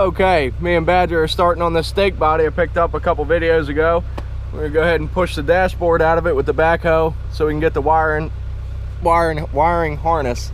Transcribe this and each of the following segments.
Okay, me and Badger are starting on this stake body I picked up a couple videos ago. We're gonna go ahead and push the dashboard out of it with the backhoe so we can get the wiring harness.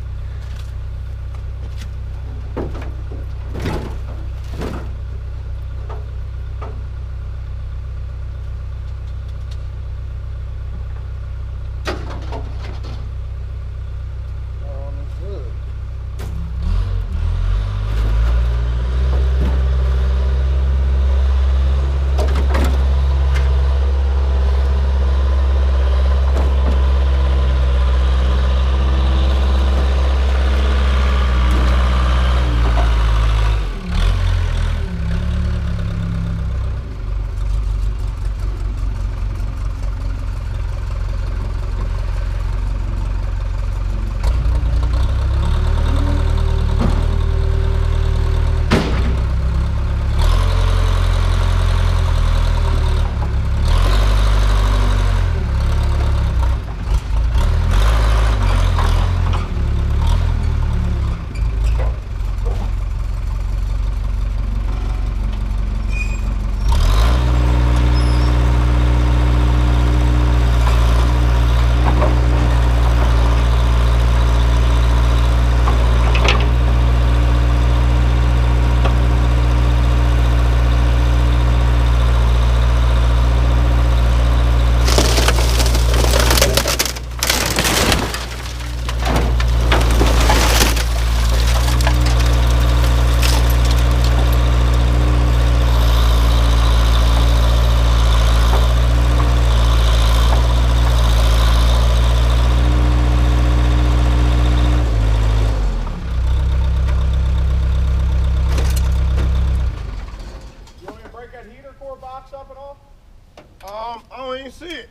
I don't even see it.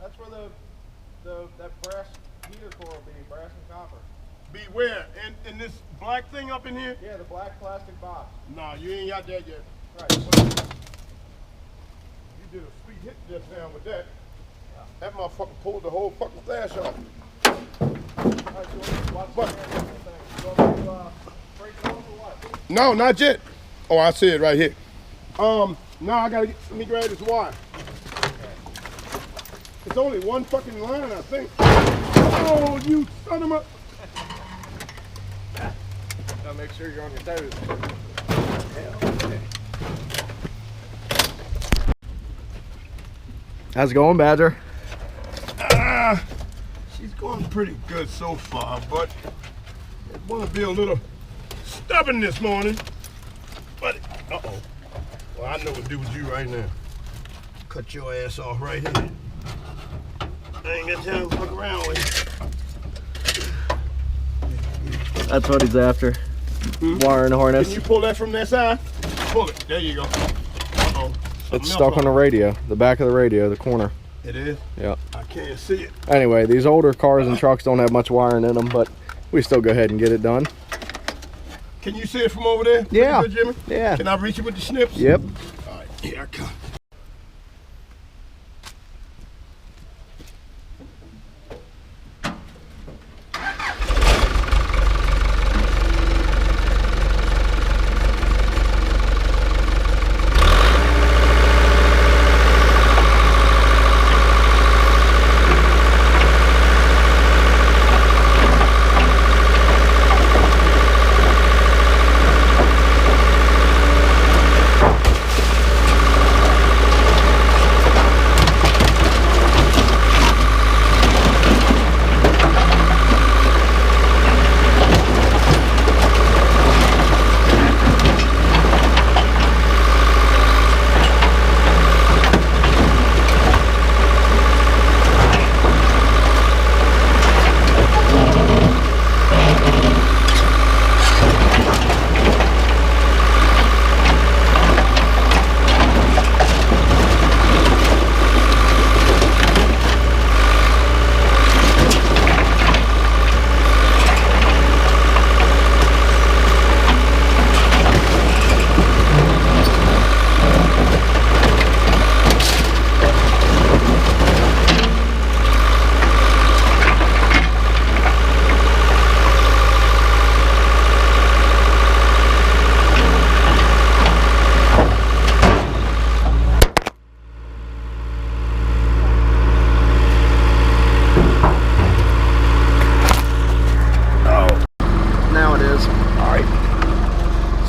That's where that brass heater core will be, brass and copper. Be where? In this black thing up in here? Yeah, the black plastic box. Nah, you ain't got that yet. Right. You did a sweet hit just now with that. Yeah. That motherfucker pulled the whole fucking flash off. Alright, so watch the thing. You want me to break it off or what? No, not yet. Oh, I see it right here. Now I gotta let me grab this wire. It's only one fucking line, I think. Oh, you son of a... Gotta make sure you're on your toes. How's it going, Badger? She's going pretty good so far, but I want to be a little stubborn this morning. But, uh-oh. Well, I know what to do with you right now. Cut your ass off right here. I ain't got time to fuck around with you. That's what he's after. Wiring harness. Can you pull that from that side? Pull it. There you go. Uh-oh. It's stuck on the radio, the back of the radio, the corner. It is? Yeah. I can't see it. Anyway, these older cars and trucks don't have much wiring in them, but we still go ahead and get it done. Can you see it from over there? Yeah. Good, Jimmy? Yeah. Can I reach it with the snips? Yep. All right, here I come.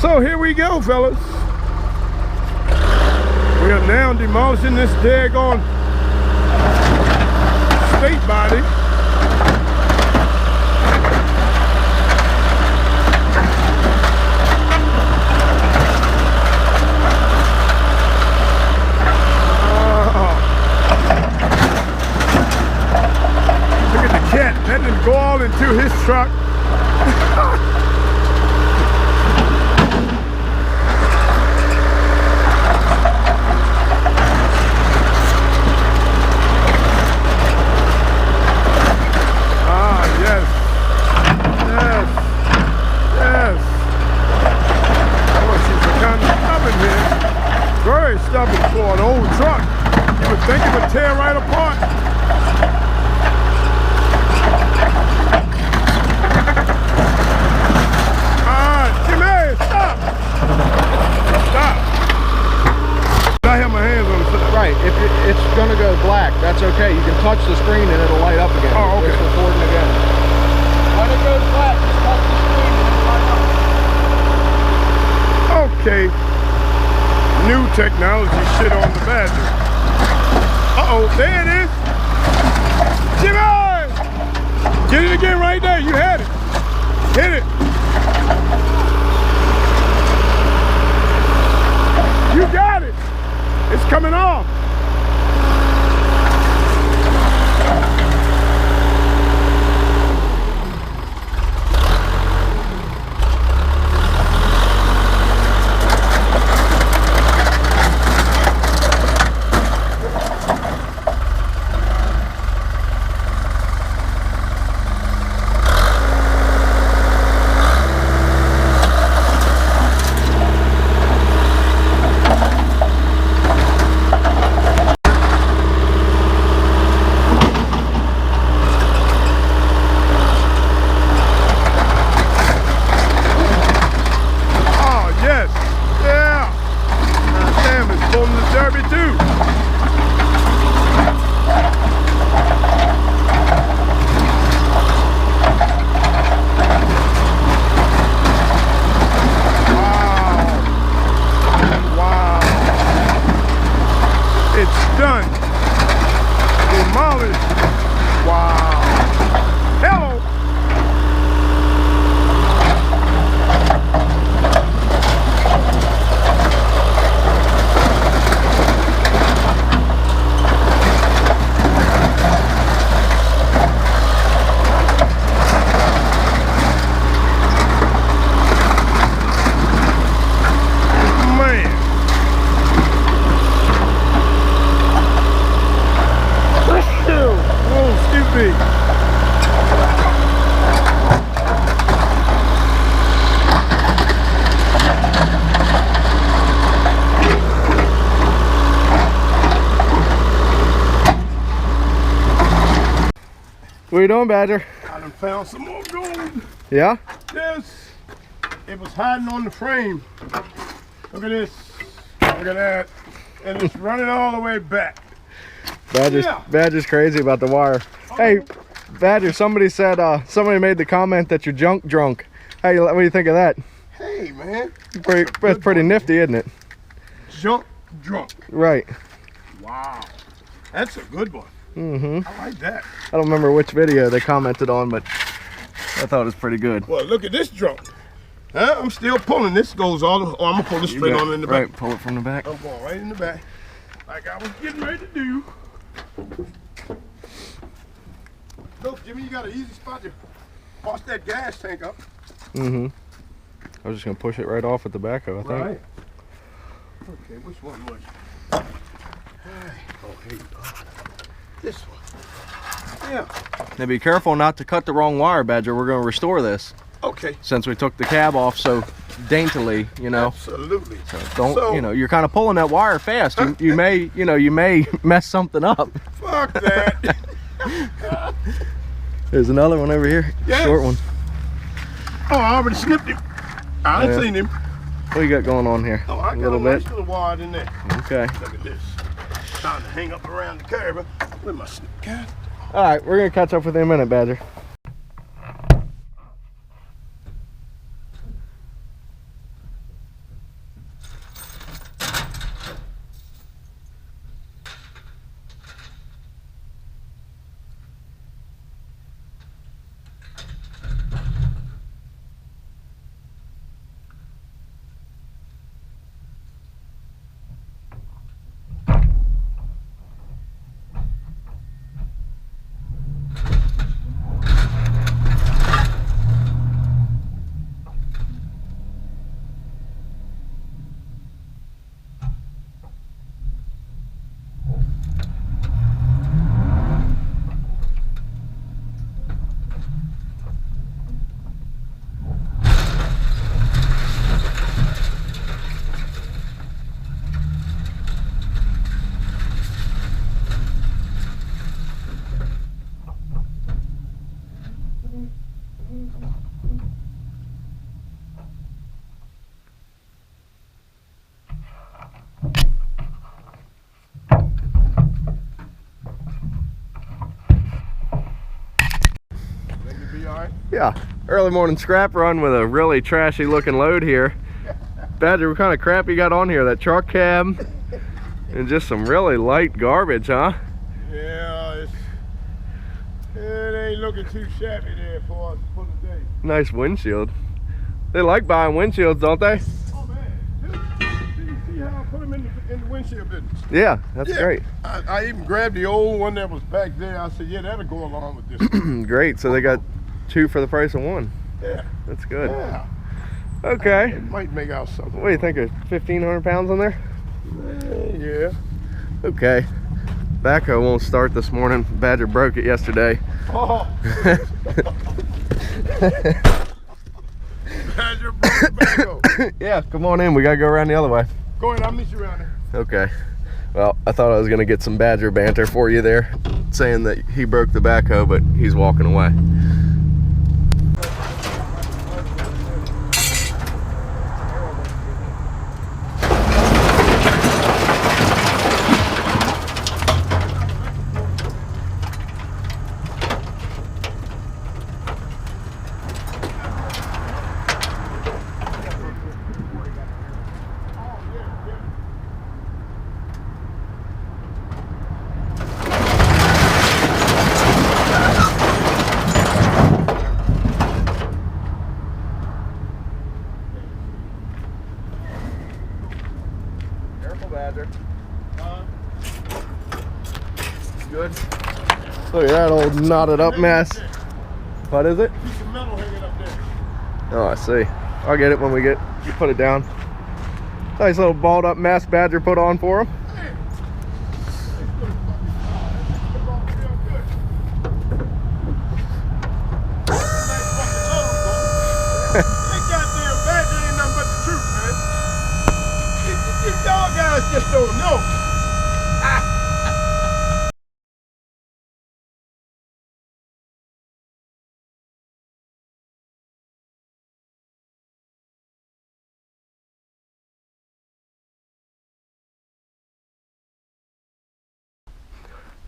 So here we go, fellas. We are now demolishing this daggone state body. Look at the cat letting him go all into his truck. Stubborn for an old truck. You would think it would tear right apart. Jimmy, stop! Stop. I have my hands on it. Right, if it's gonna go black, that's okay. You can touch the screen and it'll light up again. Oh, okay. It's recording again. When it goes black, just touch the screen and it'll light up. Okay. New technology shit on the Badger. Uh-oh, there it is. Jimmy! Get it again right there. You had it. Hit it. You got it. It's coming off. Done. Demolished. Wow. Hello. What are you doing, Badger? I done found some more gold. Yeah? Yes. It was hiding on the frame. Look at this. Look at that. And it's running all the way back. Badger's crazy about the wire. Hey, Badger, somebody said, somebody made the comment that you're junk drunk. Hey, what do you think of that? Hey, man. That's pretty nifty, isn't it? Junk drunk. Right. Wow. That's a good one. Mm-hmm. I like that. I don't remember which video they commented on, but I thought it was pretty good. Well, look at this drunk. Huh? I'm still pulling. This goes all the... Oh, I'm going to pull this straight on in the back. Right, pull it from the back. I'm going right in the back. Like I was getting ready to do. Look, Jimmy, you got an easy spot to wash that gas tank up. Mm-hmm. I was just going to push it right off at the backhoe, I think. Right. Okay, which one was it? Oh, here you go. This one. Yeah. Now be careful not to cut the wrong wire, Badger. We're going to restore this. Okay. Since we took the cab off so daintily, you know. Absolutely. So don't, you know, you're kind of pulling that wire fast. You may, you know, you may mess something up. Fuck that. There's another one over here. Yes. Short one. Oh, I already snipped him. I ain't seen him. What you got going on here? Oh, I got a little bit. Nice little wire in there. Okay. Look at this. Trying to hang up around the curb with my snip cat. All right, we're gonna catch up with you in a minute, Badger. Yeah, early morning scrap run with a really trashy looking load here. Badger, what kind of crap you got on here? That truck cab and just some really light garbage, huh? Yeah, it ain't looking too shabby there for the day. Nice windshield. They like buying windshields, don't they? Oh man, see how I put them in the windshield business? Yeah, that's great. I even grabbed the old one that was back there. I said, yeah, that'll go along with this. Great, so they got 2 for the price of 1. Yeah. That's good. Yeah. Okay. It might make out something. What do you think, of 1,500 pounds on there? Yeah. Okay. Backhoe won't start this morning. Badger broke it yesterday. Oh. Badger broke the backhoe. Yeah, come on in. We gotta go around the other way. Go ahead, I'll meet you around there. Okay. Well, I thought I was gonna get some Badger banter for you there, saying that he broke the backhoe, but he's walking away. Badger. Good. Look at that old knotted up mess. What is it? Piece of metal hanging up there. Oh, I see. I'll get it when you put it down. Nice little balled up mess Badger put on for him. Y'all guys just don't know.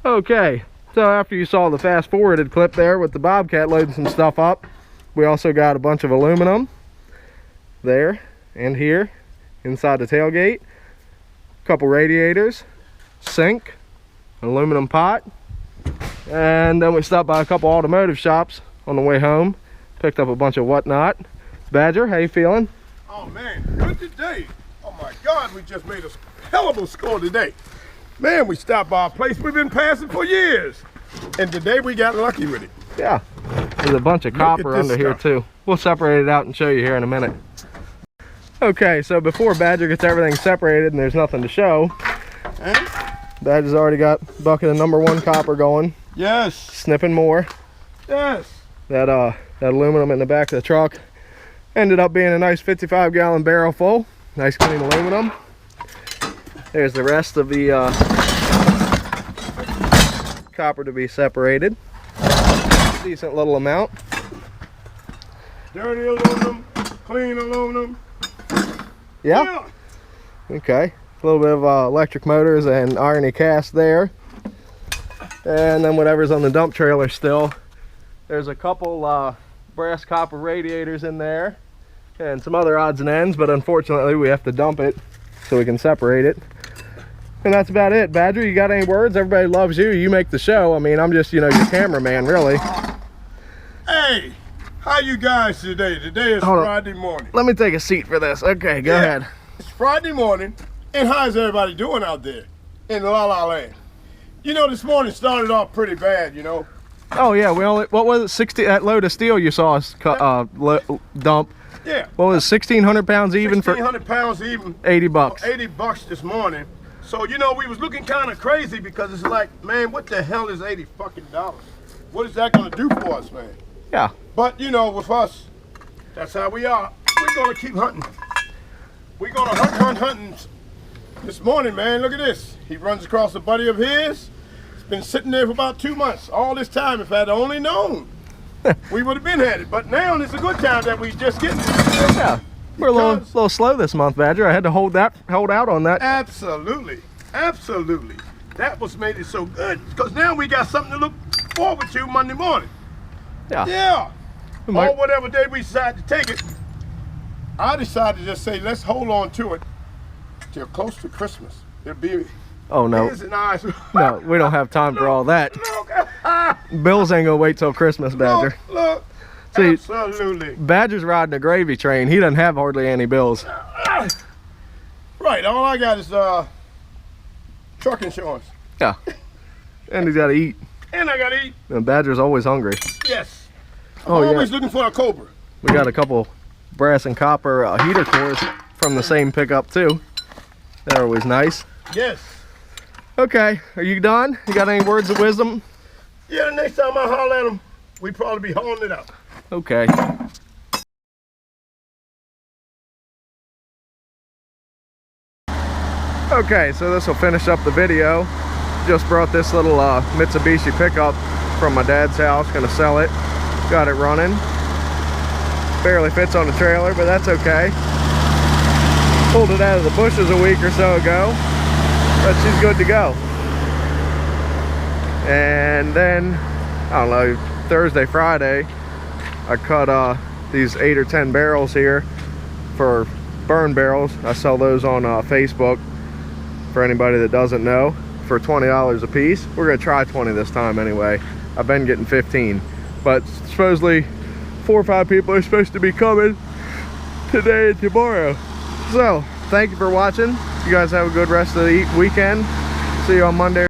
Okay, so after you saw the fast forwarded clip there with the Bobcat loading some stuff up, we also got a bunch of aluminum there and here inside the tailgate, a couple radiators, sink, an aluminum pot, and then we stopped by a couple automotive shops on the way home, picked up a bunch of whatnot. Badger, how you feeling? Oh man, good today. Oh my God, we just made a hell of a score today. Man, we stopped by a place we've been passing for years, and today we got lucky with it. Yeah, there's a bunch of copper under here too. We'll separate it out and show you here in a minute. Okay, so before Badger gets everything separated and there's nothing to show, Badger's already got a bucket of #1 copper going. Yes. Snipping more. Yes. That aluminum in the back of the truck ended up being a nice 55-gallon barrel full. Nice clean aluminum. There's the rest of the copper to be separated. Decent little amount. Dirty aluminum, clean aluminum. Yeah? Okay. A little bit of electric motors and irony cast there. And then whatever's on the dump trailer still. There's a couple brass copper radiators in there and some other odds and ends, but unfortunately we have to dump it so we can separate it. And that's about it. Badger, you got any words? Everybody loves you. You make the show. I mean, I'm just, you know, your cameraman, really. Hey, how you guys today? Today is Friday morning. Let me take a seat for this. Okay, go ahead. It's Friday morning, and how's everybody doing out there in La La Land? You know, this morning started off pretty bad, you know. Oh yeah, we only, what was it, 60, that load of steel you saw us dump. Yeah. What was it, 1,600 pounds even for? 1,600 pounds even. 80 bucks. 80 bucks this morning. So, you know, we was looking kind of crazy because it's like, man, what the hell is 80 fucking dollars? What is that gonna do for us, man? Yeah. But, you know, with us, that's how we are. We're gonna keep hunting. We're gonna hunting. This morning, man, look at this. He runs across a buddy of his. It's been sitting there for about 2 months. All this time, if I'd only known, we would have been at it. But now it's a good time that we just getting it. Yeah. We're a little slow this month, Badger. I had to hold out on that. Absolutely. Absolutely. That was made it so good. Because now we got something to look forward to Monday morning. Yeah. Yeah. or whatever day we decide to take it, I decided to just say, let's hold on to it till close to Christmas. It'll be Oh no. nice. No, we don't have time for all that. Look, Bills ain't gonna wait till Christmas, Badger. look. See, Absolutely. Badger's riding a gravy train. He doesn't have hardly any bills. Right, all I got is truck insurance. Yeah. And he's gotta eat. And I gotta eat. And Badger's always hungry. Yes. I'm Oh, yeah. always looking for a Cobra. We got a couple brass and copper heater cores from the same pickup too. They're always nice. Yes. Okay, are you done? You got any words of wisdom? Yeah, the next time I holler at them, we probably be hauling it out. Okay. Okay, so this will finish up the video. Just brought this little Mitsubishi pickup from my dad's house. Gonna sell it. Got it running. Barely fits on the trailer, but that's okay. Pulled it out of the bushes a week or so ago, but she's good to go. And then, I don't know, Thursday, Friday, I cut these 8 or 10 barrels here for burn barrels. I sell those on Facebook for anybody that doesn't know, for $20 a piece. We're gonna try 20 this time anyway. I've been getting 15, but supposedly 4 or 5 people are supposed to be coming today and tomorrow. So thank you for watching. You guys have a good rest of the weekend. See you on Monday.